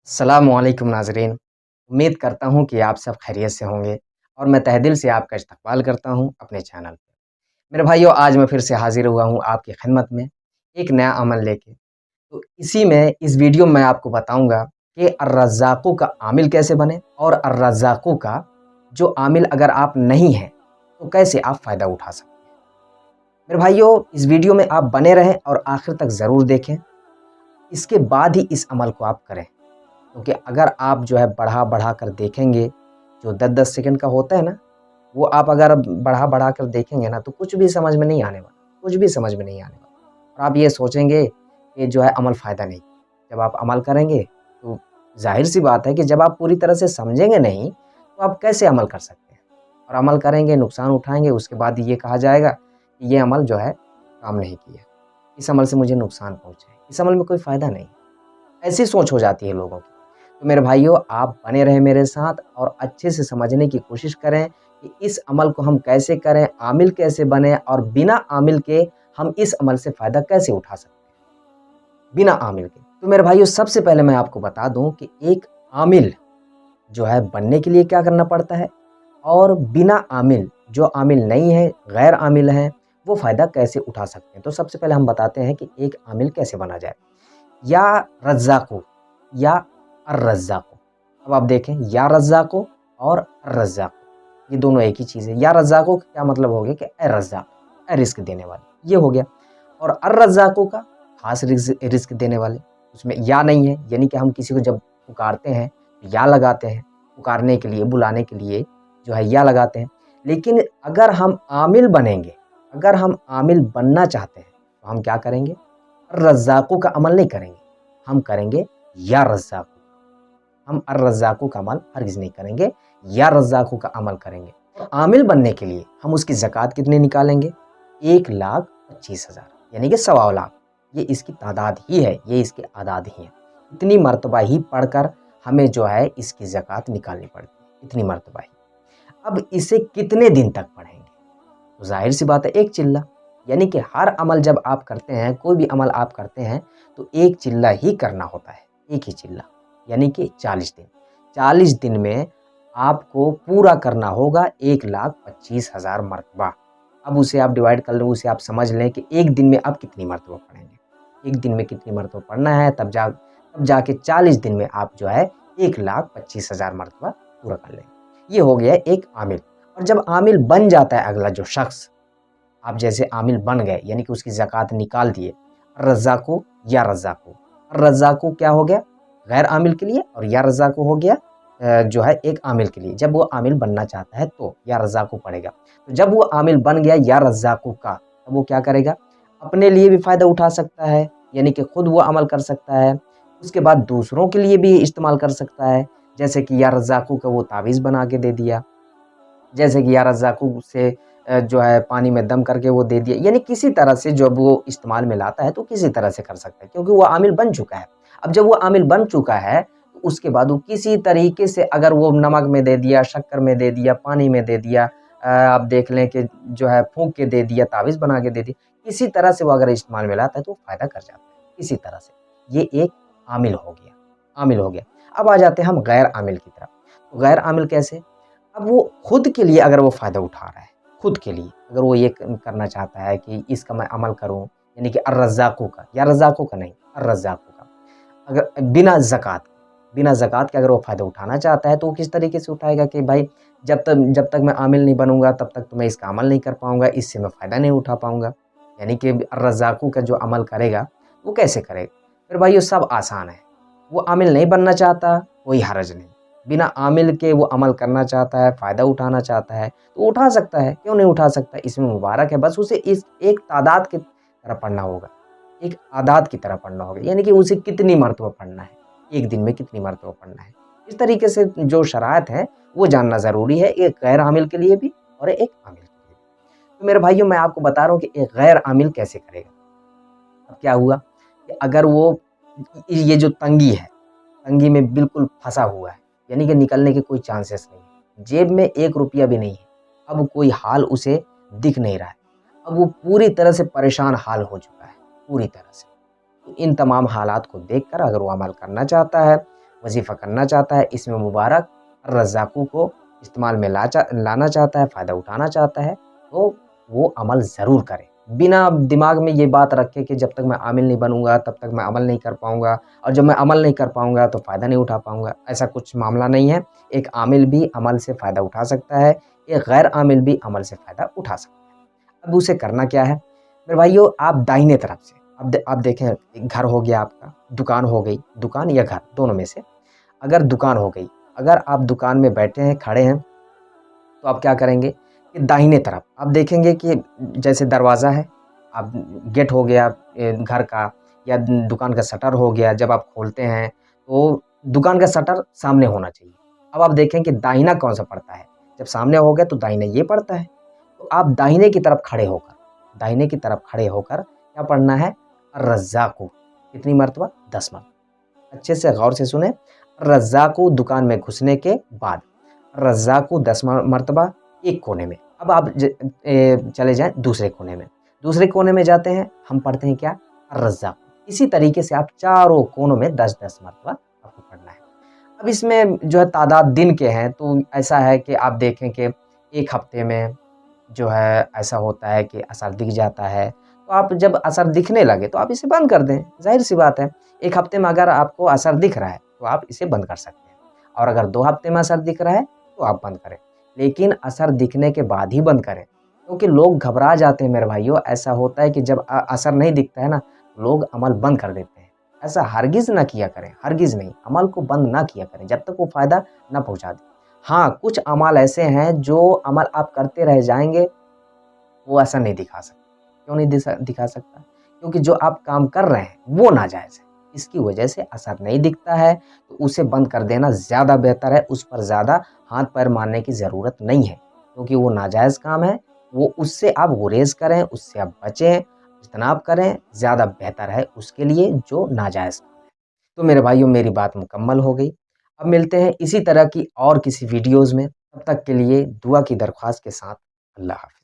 अस्सलामुअलैकुम नाज़रीन। उम्मीद करता हूँ कि आप सब खैरियत से होंगे और मैं तहे दिल से आपका इस्तक़बाल करता हूँ अपने चैनल पे। मेरे भाइयों, आज मैं फिर से हाज़िर हुआ हूँ आपकी खिदमत में एक नया अमल लेके। तो इसी में इस वीडियो में आपको बताऊँगा कि अर्रज़्ज़ाक़ु का आमिल कैसे बनें और अर्रज़्ज़ाक़ु का जो आमिल अगर आप नहीं हैं तो कैसे आप फ़ायदा उठा सकते हैं। मेरे भाइयों, इस वीडियो में आप बने रहें और आखिर तक ज़रूर देखें। इसके बाद ही इस अमल को आप करें, क्योंकि अगर आप जो है बढ़ा कर देखेंगे, जो 10-10 सेकंड का होता है ना, वो आप अगर बढ़ा कर देखेंगे ना तो कुछ भी समझ में नहीं आने वाला, कुछ भी समझ में नहीं आने वाला। और आप ये सोचेंगे कि जो है अमल फ़ायदा नहीं। जब आप अमल करेंगे तो ज़ाहिर-सी बात है कि जब आप पूरी तरह से समझेंगे नहीं, तो आप कैसे अमल कर सकते हैं? और अमल करेंगे, नुकसान उठाएँगे, उसके बाद ये कहा जाएगा कि ये अमल जो है काम नहीं किया। इस अमल से मुझे नुकसान पहुँचा है, इस अमल में कोई फ़ायदा नहीं। ऐसी सोच हो जाती है लोगों की। तो मेरे भाइयों, आप बने रहें मेरे साथ और अच्छे से समझने की कोशिश करें कि इस अमल को हम कैसे करें, आमिल कैसे बने और बिना आमिल के हम इस अमल से फ़ायदा कैसे उठा सकते हैं, बिना आमिल के। तो मेरे भाइयों, सबसे पहले मैं आपको बता दूँ कि एक आमिल जो है बनने के लिए क्या करना पड़ता है और बिना आमिल, जो आमिल नहीं है, गैर आमिल हैं, वो फ़ायदा कैसे उठा सकते हैं। तो सबसे पहले हम बताते हैं कि एक आमिल कैसे बना जाए। या रज़्ज़ाक़ु या अर्रज़्ज़ाक़ु। अब आप देखें, या रज़्ज़ाक़ु और अर्रज़्ज़ाक़ु ये दोनों एक ही चीज़ है। या रज़्ज़ाक़ु का क्या मतलब हो गया कि ए रज़्ज़ाक़, ए रिज़्क़ देने वाले, ये हो गया। और अर्रज़्ज़ाक़ु का ख़ास रिज़्क़ देने वाले, उसमें या नहीं है, यानी कि हम किसी को जब पुकारते हैं तो या लगाते हैं, पुकारने के लिए, बुलाने के लिए जो है या लगाते हैं। लेकिन अगर हम आमिल बनेंगे, अगर हम आमिल बनना चाहते हैं तो हम क्या करेंगे? रज़्ज़ाक़ु का अमल नहीं करेंगे, हम करेंगे या रज़्ज़ाक़ु। हम अर्रज़्ज़ाक़ु का अमल हरगिज़ नहीं करेंगे, या रज़्ज़ाक़ु का अमल करेंगे। और आमिल बनने के लिए हम उसकी ज़कात कितनी निकालेंगे? 1,25,000 यानी कि सवा लाख। ये इसकी तादाद ही है, ये इसके आदाद ही हैं। इतनी मर्तबा ही पढ़कर हमें जो है इसकी ज़कात निकालनी पड़ती है, इतनी मर्तबा ही। अब इसे कितने दिन तक पढ़ेंगे? तो ज़ाहिर-सी बात है, एक चिल्ला। यानी कि हर अमल जब आप करते हैं, कोई भी अमल आप करते हैं तो एक चिल्ला ही करना होता है, एक ही चिल्ला, यानी कि 40 दिन। 40 दिन में आपको पूरा करना होगा 1,25,000 मरतबा। अब उसे आप डिवाइड कर लें, उसे आप समझ लें कि एक दिन में आप कितनी मरतबा पढ़ेंगे। एक दिन में कितनी मरतबा पढ़ना है, तब जाके 40 दिन में आप जो है 1,25,000 मरतबा पूरा कर लेंगे। ये हो गया एक आमिल। और जब आमिल बन जाता है अगला जो शख्स, आप जैसे आमिल बन गए यानी कि उसकी ज़कात निकाल दिए, रज़्ज़ाक़ु या रज़्ज़ाक़ु। रज़्ज़ाक़ु क्या हो गया? गैर आमिल के लिए, और या रज़्ज़ाक़ु हो गया जो है एक आमिल के लिए। जब वो आमिल बनना चाहता है तो या रज़्ज़ाक़ु पढ़ेगा। तो जब वो आमिल बन गया या रज़्ज़ाक़ु का, तब वो क्या करेगा? अपने लिए भी फ़ायदा उठा सकता है, यानी कि खुद वो अमल कर सकता है। उसके बाद दूसरों के लिए भी इस्तेमाल कर सकता है, जैसे कि या रज़्ज़ाक़ु का वो तावीज़ बना के दे दिया, जैसे कि या रज़्ज़ाक़ु से जो है पानी में दम करके वो दे दिया। यानी किसी तरह से जब वो इस्तेमाल में लाता है तो किसी तरह से कर सकता है, क्योंकि वो आमिल बन चुका है। अब जब वो आमिल बन चुका है तो उसके बाद वो किसी तरीके से, अगर वो नमक में दे दिया, शक्कर में दे दिया, पानी में दे दिया, आप देख लें कि जो है फूँक के दे दिया, तावीज़ बना के दे दिया, किसी तरह से वो अगर इस्तेमाल में लाता है तो फ़ायदा कर जाता है, किसी तरह से। ये एक आमिल हो गया, आमिल हो गया। अब आ जाते हैं हम गैर आमिल की तरफ। तो गैर आमिल कैसे? अब वो खुद के लिए अगर वो फ़ायदा उठा रहा है, खुद के लिए अगर वो ये करना चाहता है कि इसका मैं अमल करूँ, यानी कि अर्रज़्ज़ाक़ु का, या रज़्ज़ाक़ु का नहीं, अर्रज़्ज़ाक़ु का। अगर बिना ज़कात के अगर वो फ़ायदा उठाना चाहता है तो वो किस तरीके से उठाएगा कि भाई जब तक मैं आमिल नहीं बनूँगा तब तक तो मैं इसका अमल नहीं कर पाऊँगा, इससे मैं फ़ायदा नहीं उठा पाऊँगा। यानी कि अर्रज़्ज़ाक़ु का जो अमल करेगा, वो कैसे करेगा? फिर भाई ये सब आसान है। वो आमिल नहीं बनना चाहता, कोई हर्ज नहीं। बिना आमिल के वो अमल करना चाहता है, फ़ायदा उठाना चाहता है, तो उठा सकता है, क्यों नहीं उठा सकता? इसमें मुबारक है, बस उसे इस एक तादाद की तरह पढ़ना होगा, एक आदाद की तरह पढ़ना होगा, यानी कि उसे कितनी मरतबा पढ़ना है, एक दिन में कितनी मरतबा पढ़ना है। इस तरीके से जो शराइत हैं, वो जानना ज़रूरी है, एक गैर आमिल के लिए भी और एक आमिल के लिए भी। तो मेरे भाइयों, मैं आपको बता रहा हूँ कि एक गैर आमिल कैसे करेगा। अब क्या हुआ कि अगर वो ये जो तंगी है, तंगी में बिल्कुल फँसा हुआ है, यानी कि निकलने के कोई चांसेस नहीं है। जेब में 1 रुपया भी नहीं है। अब कोई हाल उसे दिख नहीं रहा है। अब वो पूरी तरह से परेशान हाल हो चुका है, पूरी तरह से। तो इन तमाम हालात को देखकर अगर वो अमल करना चाहता है, वजीफ़ा करना चाहता है, इसमें मुबारक रज़्ज़ाक़ू को इस्तेमाल में लाना चाहता है, फ़ायदा उठाना चाहता है, तो वो अमल ज़रूर करे। बिना दिमाग में ये बात रखे कि जब तक मैं आमिल नहीं बनूँगा, तब तक मैं अमल नहीं कर पाऊँगा, और जब मैं अमल नहीं कर पाऊँगा, तो फ़ायदा नहीं उठा पाऊँगा। ऐसा कुछ मामला नहीं है। एक आमिल भी अमल से फ़ायदा उठा सकता है, एक गैर आमिल भी अमल से फ़ायदा उठा सकता है। अब उसे करना क्या है? मेरे भाइयों, आप दाहिने तरफ से, आप देखें, एक घर हो गया आपका, दुकान हो गई, दुकान या घर, दोनों में से। अगर दुकान हो गई, अगर आप दुकान में बैठे हैं, खड़े हैं, तो आप क्या करेंगे कि दाहिने तरफ आप देखेंगे कि जैसे दरवाज़ा है, आप गेट हो गया घर का, या दुकान का शटर हो गया, जब आप खोलते हैं तो दुकान का शटर सामने होना चाहिए। अब आप देखें कि दाहिना कौन-सा पड़ता है, जब सामने हो गया तो दाहिना ये पड़ता है। तो आप दाहिने की तरफ खड़े होकर क्या पढ़ना है? अर्रज़्ज़ाक़ु, कितनी मर्तबा? 10 मरतबा। अच्छे से गौर से सुनें, रज़्ज़ाक़ु दुकान में घुसने के बाद, रज़्ज़ाक़ु 10 मरतबा एक कोने में। अब आप चले जाएँ दूसरे कोने में। दूसरे कोने में जाते हैं, हम पढ़ते हैं क्या? अर्रज़्ज़ाक़ु। इसी तरीके से आप चारों कोनों में 10-10 मरतबा आपको पढ़ना है। अब इसमें जो है तादाद दिन के हैं, तो ऐसा है कि आप देखें कि 1 हफ़्ते में जो है ऐसा होता है कि असर दिख जाता है। तो आप जब असर दिखने लगे तो आप इसे बंद कर दें, ज़ाहिर-सी बात है। 1 हफ़्ते में अगर आपको असर दिख रहा है, तो आप इसे बंद कर सकते हैं, और अगर 2 हफ़्ते में असर दिख रहा है, तो आप बंद करें। लेकिन असर दिखने के बाद ही बंद करें, क्योंकि लोग घबरा जाते हैं मेरे भाइयों। ऐसा होता है कि जब असर नहीं दिखता है ना, लोग अमल बंद कर देते हैं। ऐसा हरगिज़ ना किया करें, हरगिज़ नहीं, अमल को बंद ना किया करें, जब तक वो फ़ायदा ना पहुँचा दे। हाँ, कुछ अमाल ऐसे हैं जो अमल आप करते रह जाएँगे, वो असर नहीं दिखा सकता। क्यों नहीं दिखा सकता? क्योंकि जो आप काम कर रहे हैं, वो नाजायज़ है। इसकी वजह से असर नहीं दिखता है, तो उसे बंद कर देना ज़्यादा बेहतर है, उस पर ज़्यादा हाथ-पैर मारने की ज़रूरत नहीं है, क्योंकि वो नाजायज़ काम है। वो उससे आप गुरेज़ करें, उससे आप बचें, इज्तनाब करें, ज़्यादा बेहतर है उसके लिए जो नाजायज़ काम है। तो मेरे भाइयों, मेरी बात मुकम्मल हो गई। अब मिलते हैं इसी तरह की और किसी वीडियोज़ में, तब तक के लिए दुआ की दरख्वास्त के साथ, अल्लाह हाफ़िज़।